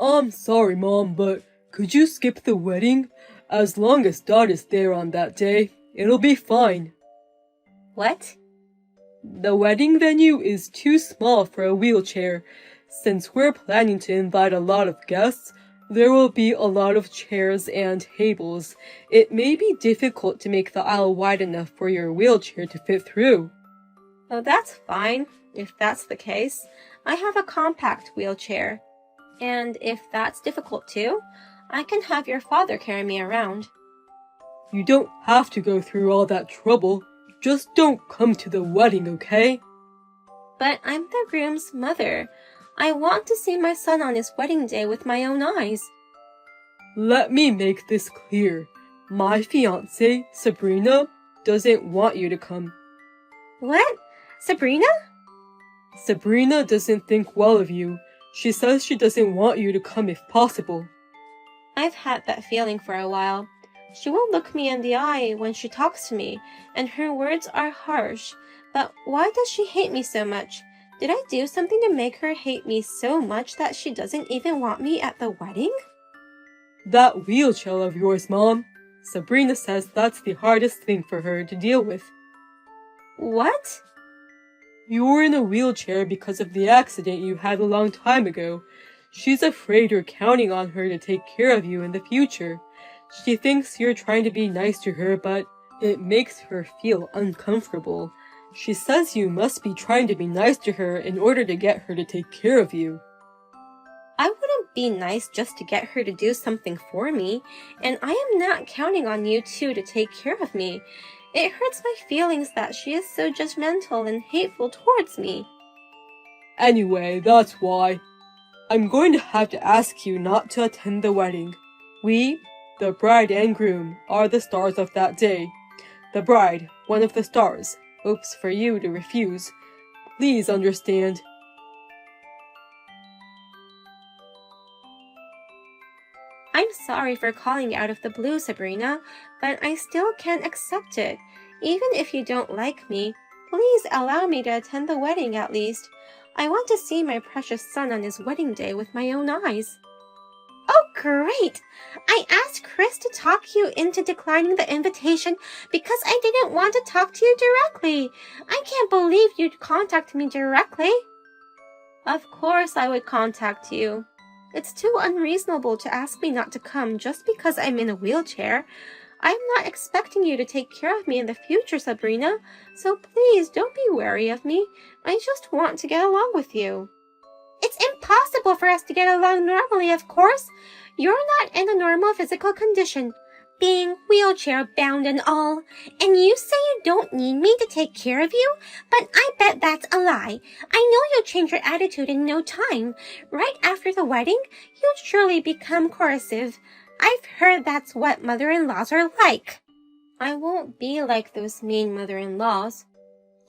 I'm sorry, Mom, but could you skip the wedding? As long as Dad is there on that day, it'll be fine. What? The wedding venue is too small for a wheelchair. Since we're planning to invite a lot of guests, there will be a lot of chairs and tables. It may be difficult to make the aisle wide enough for your wheelchair to fit through. Oh, that's fine, if that's the case. I have a compact wheelchair. And if that's difficult too, I can have your father carry me around. You don't have to go through all that trouble. Just don't come to the wedding, okay? But I'm the groom's mother. I want to see my son on his wedding day with my own eyes. Let me make this clear. My fiancée, Sabrina, doesn't want you to come. What? Sabrina? Sabrina doesn't think well of you. She says she doesn't want you to come if possible. I've had that feeling for a while. She won't look me in the eye when she talks to me, and her words are harsh. But why does she hate me so much? Did I do something to make her hate me so much that she doesn't even want me at the wedding? That wheelchair of yours, Mom. Sabrina says that's the hardest thing for her to deal with. What? You were in a wheelchair because of the accident you had a long time ago. She's afraid you're counting on her to take care of you in the future. She thinks you're trying to be nice to her, but it makes her feel uncomfortable. She says you must be trying to be nice to her in order to get her to take care of you. I wouldn't be nice just to get her to do something for me, and I am not counting on you two to take care of me. It hurts my feelings that she is so judgmental and hateful towards me. Anyway, that's why. I'm going to have to ask you not to attend the wedding. We, the bride and groom, are the stars of that day. The bride, one of the stars, hopes for you to refuse. Please understand. I'm sorry for calling out of the blue, Sabrina, but I still can't accept it. Even if you don't like me, please allow me to attend the wedding at least. I want to see my precious son on his wedding day with my own eyes. Oh, great! I asked Chris to talk you into declining the invitation because I didn't want to talk to you directly. I can't believe you'd contact me directly. Of course I would contact you. It's too unreasonable to ask me not to come just because I'm in a wheelchair. I'm not expecting you to take care of me in the future, Sabrina, so please don't be wary of me. I just want to get along with you. It's impossible for us to get along normally, of course. You're not in a normal physical condition, being wheelchair-bound and all, and you say you don't need me to take care of you? But I bet that's a lie. I know you'll change your attitude in no time. Right after the wedding, you'll surely become coercive. I've heard that's what mother-in-laws are like. I won't be like those mean mother-in-laws.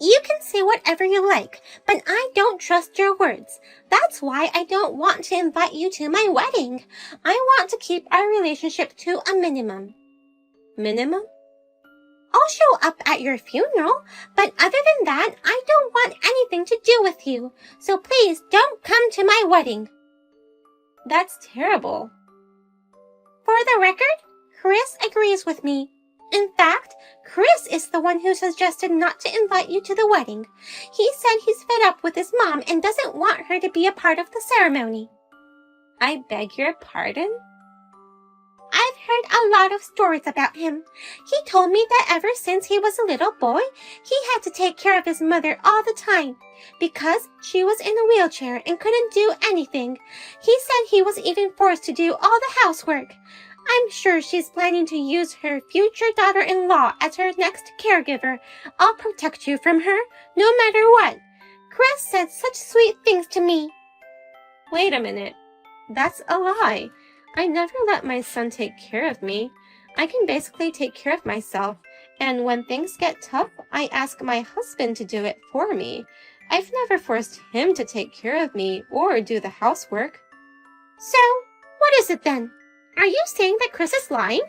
You can say whatever you like, but I don't trust your words. That's why I don't want to invite you to my wedding. I want to keep our relationship to a minimum. Minimum? I'll show up at your funeral, but other than that, I don't want anything to do with you. So please don't come to my wedding. That's terrible. For the record, Chris agrees with me. In fact, Chris is the one who suggested not to invite you to the wedding. He said he's fed up with his mom and doesn't want her to be a part of the ceremony. I beg your pardon? I've heard a lot of stories about him. He told me that ever since he was a little boy, he had to take care of his mother all the time because she was in a wheelchair and couldn't do anything. He said he was even forced to do all the housework. I'm sure she's planning to use her future daughter-in-law as her next caregiver. I'll protect you from her, no matter what. Chris said such sweet things to me. Wait a minute. That's a lie. I never let my son take care of me. I can basically take care of myself, and when things get tough, I ask my husband to do it for me. I've never forced him to take care of me or do the housework. So, what is it then? Are you saying that Chris is lying?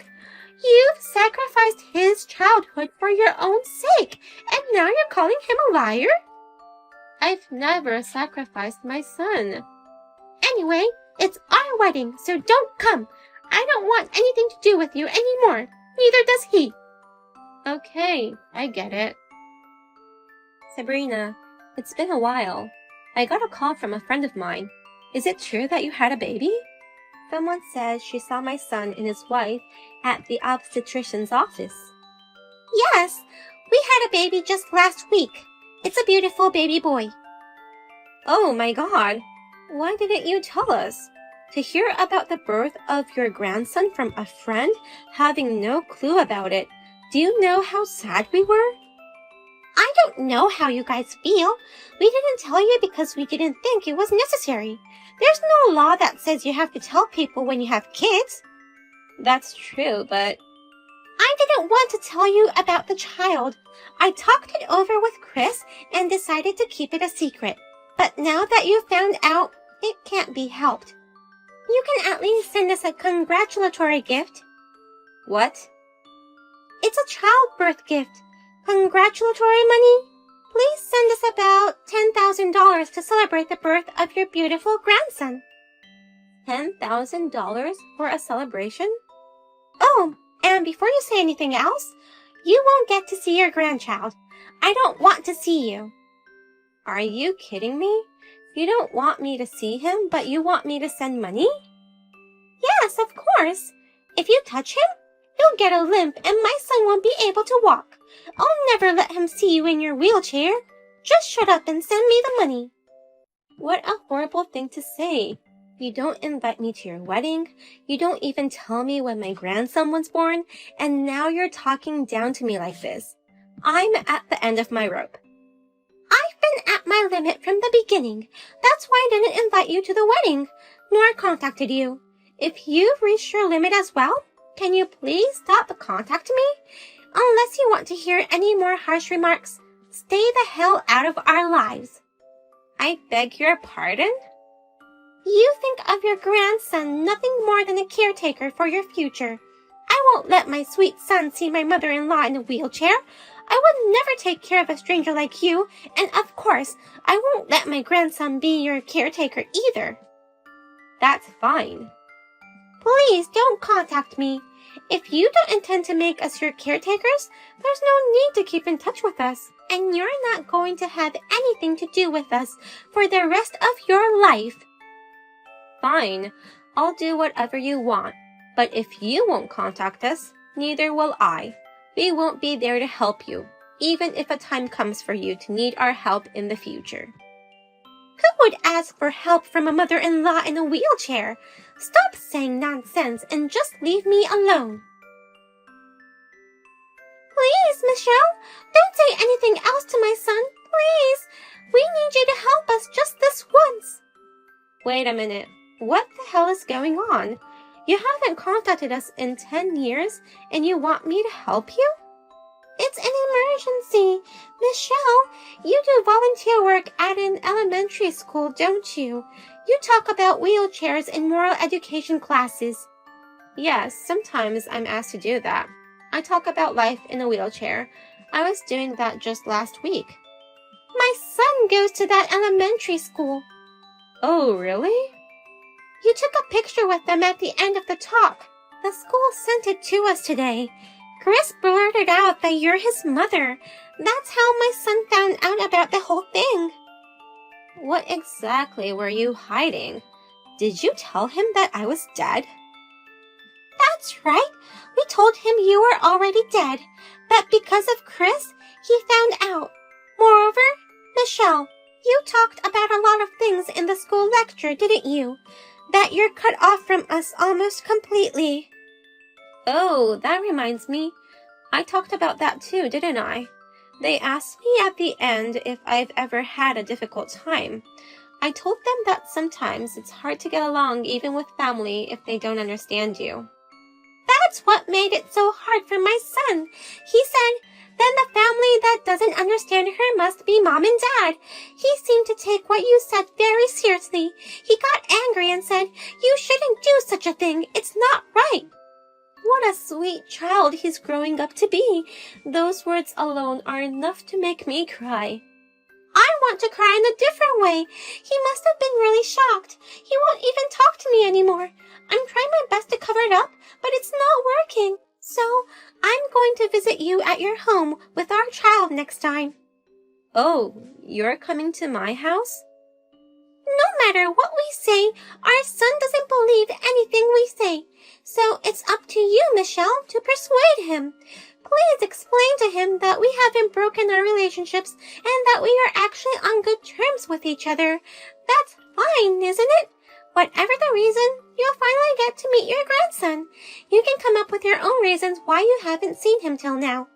You've sacrificed his childhood for your own sake, and now you're calling him a liar? I've never sacrificed my son. Anyway, It's our wedding, so don't come. I don't want anything to do with you anymore. Neither does he. Okay, I get it. Sabrina, it's been a while. I got a call from a friend of mine. Is it true that you had a baby? Someone says she saw my son and his wife at the obstetrician's office. Yes, we had a baby just last week. It's a beautiful baby boy. Oh my God. Why didn't you tell us? To hear about the birth of your grandson from a friend, having no clue about it, do you know how sad we were? I don't know how you guys feel. We didn't tell you because we didn't think it was necessary. There's no law that says you have to tell people when you have kids. That's true, but I didn't want to tell you about the child. I talked it over with Chris and decided to keep it a secret. But now that you found out, it can't be helped. You can at least send us a congratulatory gift. What? It's a childbirth gift. Congratulatory money? Please send us about $10,000 to celebrate the birth of your beautiful grandson. $10,000 for a celebration? Oh, and before you say anything else, you won't get to see your grandchild. I don't want to see you. Are you kidding me? You don't want me to see him, but you want me to send money? Yes, of course. If you touch him, you'll get a limp and my son won't be able to walk. I'll never let him see you in your wheelchair. Just shut up and send me the money. What a horrible thing to say. You don't invite me to your wedding. You don't even tell me when my grandson was born. And now you're talking down to me like this. I'm at the end of my rope. I've been at my limit from the beginning. That's why I didn't invite you to the wedding, nor contacted you. If you've reached your limit as well, can you please stop contacting me? Unless you want to hear any more harsh remarks, stay the hell out of our lives. I beg your pardon? You think of your grandson nothing more than a caretaker for your future. I won't let my sweet son see my mother-in-law in a wheelchair. I would never take care of a stranger like you, and of course, I won't let my grandson be your caretaker either. That's fine. Please don't contact me. If you don't intend to make us your caretakers, there's no need to keep in touch with us, and you're not going to have anything to do with us for the rest of your life. Fine, I'll do whatever you want, but if you won't contact us, neither will I. We won't be there to help you, even if a time comes for you to need our help in the future. Who would ask for help from a mother-in-law in a wheelchair? Stop saying nonsense and just leave me alone. Please, Michelle, don't say anything else to my son, please. We need you to help us just this once. Wait a minute. What the hell is going on? You haven't contacted us in 10 years and you want me to help you? It's an emergency. Michelle, you do volunteer work at an elementary school, don't you? You talk about wheelchairs in moral education classes. Yes, sometimes I'm asked to do that. I talk about life in a wheelchair. I was doing that just last week. My son goes to that elementary school. Oh, really? You took a picture with them at the end of the talk. The school sent it to us today. Chris blurted out that you're his mother. That's how my son found out about the whole thing. What exactly were you hiding? Did you tell him that I was dead? That's right. We told him you were already dead. But because of Chris, he found out. Moreover, Michelle, you talked about a lot of things in the school lecture, didn't you? That you're cut off from us almost completely. Oh, that reminds me. I talked about that too, didn't I? They asked me at the end if I've ever had a difficult time. I told them that sometimes it's hard to get along even with family if they don't understand you. That's what made it so hard for my son. He said, then the family that doesn't understand her must be mom and dad. He seemed to take what you said very seriously. He got angry and said, you shouldn't do such a thing. It's not right. What a sweet child he's growing up to be. Those words alone are enough to make me cry. I want to cry in a different way. He must have been really shocked. He won't even talk to me anymore. I'm trying my best to cover it up, but it's not working. So, I'm going to visit you at your home with our child next time. Oh, you're coming to my house? No matter what we say, our son doesn't believe anything we say. So it's up to you, Michelle, to persuade him. Please explain to him that we haven't broken our relationships and that we are actually on good terms with each other. That's fine, isn't it? Whatever the reason, you'll finally get to meet your grandson. You can come up with your own reasons why you haven't seen him till now.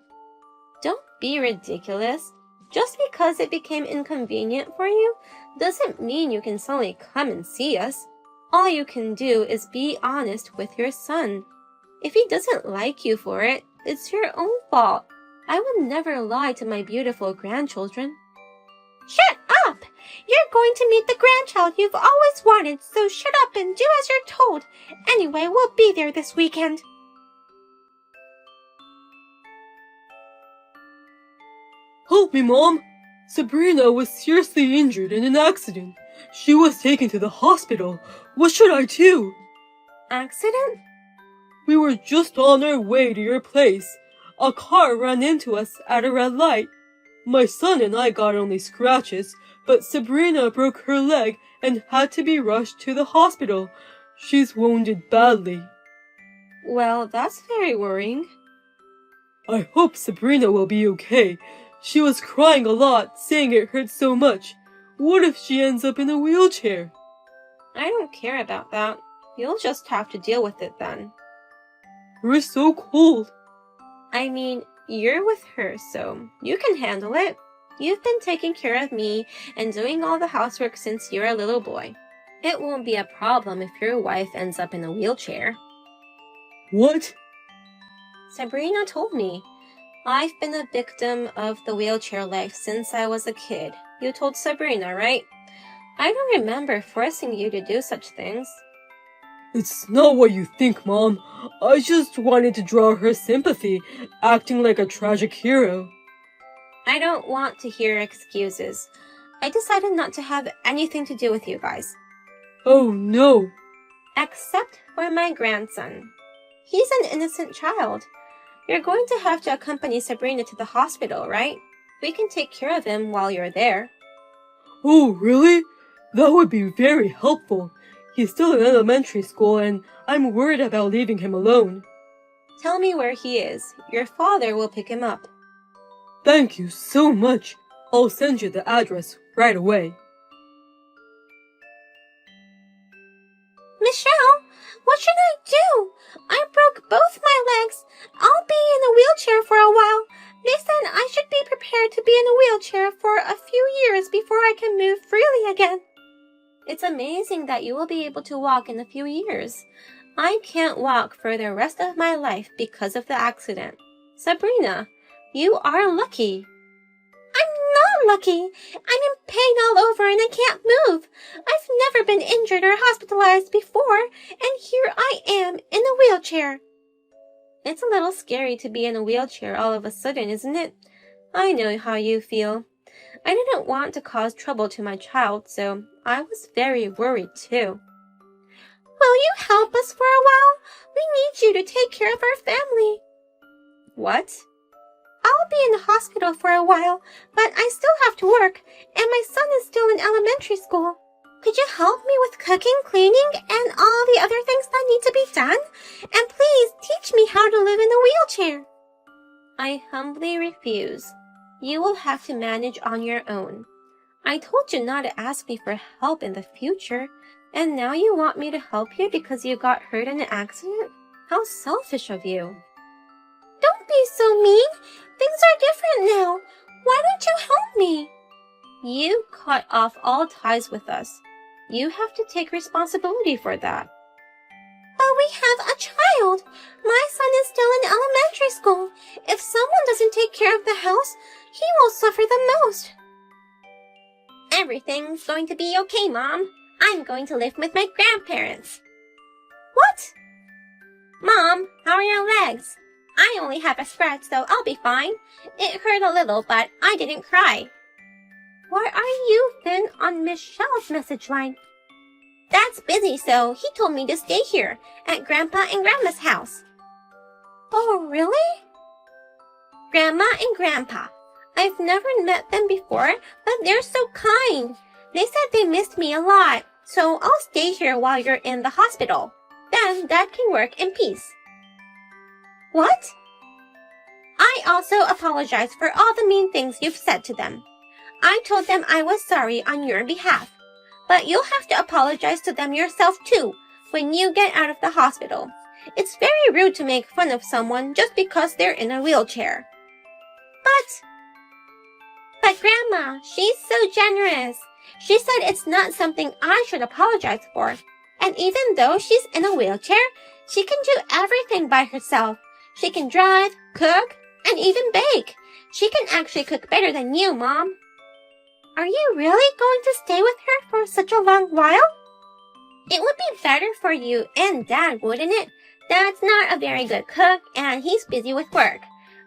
Don't be ridiculous. Just because it became inconvenient for you doesn't mean you can suddenly come and see us. All you can do is be honest with your son. If he doesn't like you for it, it's your own fault. I would never lie to my beautiful grandchildren. Shut up! You're going to meet the grandchild you've always wanted, so shut up and do as you're told. Anyway, we'll be there this weekend. Help me, Mom! Sabrina was seriously injured in an accident. She was taken to the hospital. What should I do? Accident? We were just on our way to your place. A car ran into us at a red light. My son and I got only scratches, but Sabrina broke her leg and had to be rushed to the hospital. She's wounded badly. Well, that's very worrying. I hope Sabrina will be okay. She was crying a lot, saying it hurt so much. What if she ends up in a wheelchair? I don't care about that. You'll just have to deal with it then. We're so cold. I mean, you're with her, so you can handle it. You've been taking care of me and doing all the housework since you're a little boy. It won't be a problem if your wife ends up in a wheelchair. What? Sabrina told me. I've been a victim of the wheelchair life since I was a kid. You told Sabrina, right? I don't remember forcing you to do such things. It's not what you think, Mom. I just wanted to draw her sympathy, acting like a tragic hero. I don't want to hear excuses. I decided not to have anything to do with you guys. Oh, no. Except for my grandson. He's an innocent child. You're going to have to accompany Sabrina to the hospital, right? We can take care of him while you're there. Oh, really? That would be very helpful. He's still in elementary school and I'm worried about leaving him alone. Tell me where he is. Your father will pick him up. Thank you so much. I'll send you the address right away. Michelle, what should I do? I broke both my legs. I'll be in a wheelchair for a while. They said I should be prepared to be in a wheelchair for a few years before I can move freely again. It's amazing that you will be able to walk in a few years. I can't walk for the rest of my life because of the accident. Sabrina, you are lucky. I'm not lucky. I'm in pain all over and I can't move. I've never been injured or hospitalized before, and here I am in a wheelchair. It's a little scary to be in a wheelchair all of a sudden, isn't it? I know how you feel. I didn't want to cause trouble to my child, so I was very worried too. Will you help us for a while? We need you to take care of our family. What? I'll be in the hospital for a while, but I still have to work, and my son is still in elementary school. Could you help me with cooking, cleaning, and all the other things that need to be done? And please teach me how to live in a wheelchair. I humbly refuse. You will have to manage on your own. I told you not to ask me for help in the future, and now you want me to help you because you got hurt in an accident? How selfish of you. Don't be so mean. Things are different now. Why don't you help me? You cut off all ties with us. You have to take responsibility for that. But we have a child. My son is still in elementary school. If someone doesn't take care of the house, he will suffer the most. Everything's going to be okay, Mom. I'm going to live with my grandparents. What? Mom, how are your legs? I only have a scratch, so I'll be fine. It hurt a little, but I didn't cry. Why are you then on Miss Shell's message line? Dad's busy, so he told me to stay here at Grandpa and Grandma's house. Oh, really? Grandma and Grandpa. I've never met them before, but they're so kind. They said they missed me a lot, so I'll stay here while you're in the hospital. Then Dad can work in peace. What? I also apologize for all the mean things you've said to them. I told them I was sorry on your behalf. But you'll have to apologize to them yourself too when you get out of the hospital. It's very rude to make fun of someone just because they're in a wheelchair. But Grandma, she's so generous. She said it's not something I should apologize for. And even though she's in a wheelchair, she can do everything by herself. She can drive, cook, and even bake. She can actually cook better than you, Mom. Are you really going to stay with her for such a long while? It would be better for you and Dad, wouldn't it? Dad's not a very good cook, and he's busy with work.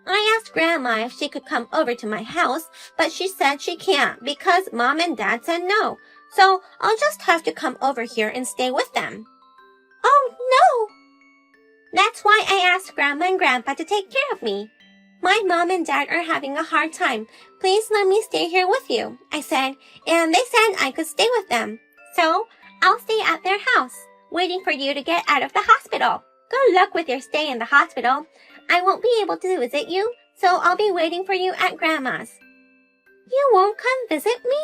I asked Grandma if she could come over to my house, but she said she can't because Mom and Dad said no. So I'll just have to come over here and stay with them. Oh, no! That's why I asked Grandma and Grandpa to take care of me. My Mom and Dad are having a hard time. Please let me stay here with you, I said, and they said I could stay with them. So I'll stay at their house, waiting for you to get out of the hospital. Good luck with your stay in the hospital. I won't be able to visit you, so I'll be waiting for you at Grandma's. You won't come visit me?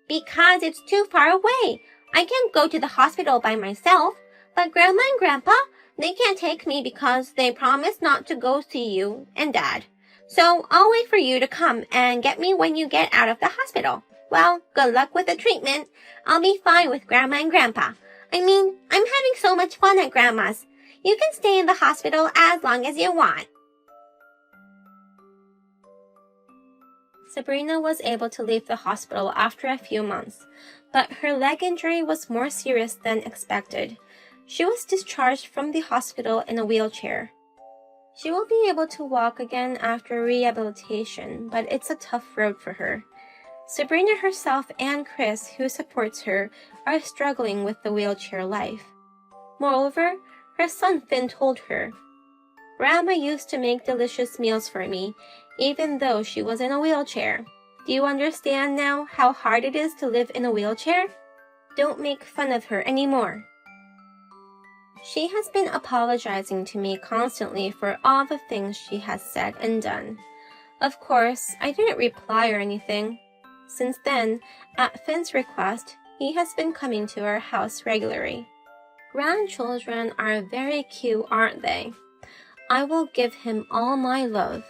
Because it's too far away. I can't go to the hospital by myself, but Grandma and Grandpa, they can't take me because they promised not to go see you and Dad. So I'll wait for you to come and get me when you get out of the hospital. Well, good luck with the treatment. I'll be fine with Grandma and Grandpa. I mean, I'm having so much fun at Grandma's. You can stay in the hospital as long as you want. Sabrina was able to leave the hospital after a few months, but her leg injury was more serious than expected. She was discharged from the hospital in a wheelchair. She will be able to walk again after rehabilitation, but it's a tough road for her. Sabrina herself and Chris, who supports her, are struggling with the wheelchair life. Moreover, her son Finn told her, "Grandma used to make delicious meals for me, even though she was in a wheelchair. Do you understand now how hard it is to live in a wheelchair? Don't make fun of her anymore." She has been apologizing to me constantly for all the things she has said and done. Of course, I didn't reply or anything. Since then, at Finn's request, he has been coming to our house regularly. Grandchildren are very cute, aren't they? I will give him all my love.